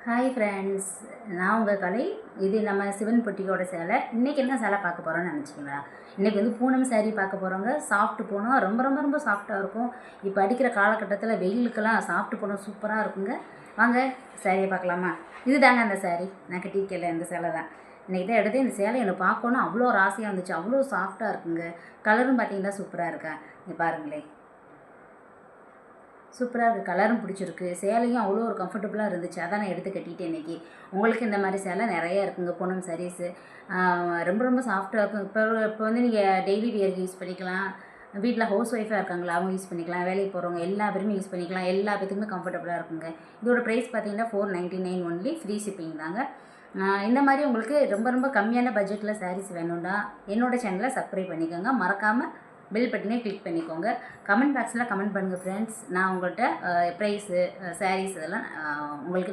Hi friends, நான் உங்கள் கலை. இது நம்ம சிவன் பொட்டிக்கோட சேலை. இன்றைக்கி என்ன சேலை பார்க்க போகிறோன்னு நினச்சிங்களா? இன்றைக்கி வந்து பூனம் சாரீ பார்க்க போகிறோங்க. சாஃப்ட் பூனம் ரொம்ப ரொம்ப ரொம்ப சாஃப்டாக இருக்கும். இப்போ அடிக்கிற காலகட்டத்தில் வெயிலுக்கெல்லாம் சாஃப்ட் பூனம் சூப்பராக இருக்குங்க. வாங்க சாரியை பார்க்கலாமா? இது தாங்க அந்த சாரீ நான் கட்டியிருக்கல, இந்த சேலை தான். இன்றைக்கி தான் எடுத்து இந்த சேலை எனக்கு பார்க்கணும் அவ்வளோ ராசியாக இருந்துச்சு. அவ்வளோ சாஃப்டாக இருக்குங்க. கலரும் பார்த்தீங்கன்னா சூப்பராக இருக்கா. இங்கே பாருங்களேன், சூப்பராக இருக்குது. கலரும் பிடிச்சிருக்கு. சேலையும் அவ்வளோ ஒரு கம்ஃபர்டபுளாக இருந்துச்சு. அதான் நான் எடுத்து கட்டிட்டேன் இன்றைக்கி. உங்களுக்கு இந்த மாதிரி சேலை நிறையா இருக்குங்க. பூனம் சாரீஸு ரொம்ப ரொம்ப சாஃப்டாக இருக்கும். இப்போ வந்து நீங்கள் டெய்லி வியருக்கு யூஸ் பண்ணிக்கலாம். வீட்டில் ஹவுஸ் ஒய்ஃபாக இருக்காங்களா அவங்க யூஸ் பண்ணிக்கலாம். வேலைக்கு போகிறவங்க எல்லா பேருமே யூஸ் பண்ணிக்கலாம். எல்லா பேத்துக்குமே கம்ஃபர்டபுளாக இருக்குங்க. இதோட ப்ரைஸ் பார்த்தீங்கன்னா 499 ஒன்லி. ஃப்ரீ ஷிப்பிங் தாங்க. இந்த மாதிரி உங்களுக்கு ரொம்ப ரொம்ப கம்மியான பட்ஜெட்டில் சாரீஸ் வேணும்னா என்னோடய சேனலை சப்ஸ்கிரைப் பண்ணிக்கோங்க. மறக்காமல் பெல் பட்டனே கிளிக் பண்ணிக்கோங்க. கமெண்ட் பாக்ஸில் கமெண்ட் பண்ணுங்கள் ஃப்ரெண்ட்ஸ். நான் உங்கள்கிட்ட ப்ரைஸு, சாரீஸ் இதெல்லாம் உங்களுக்கு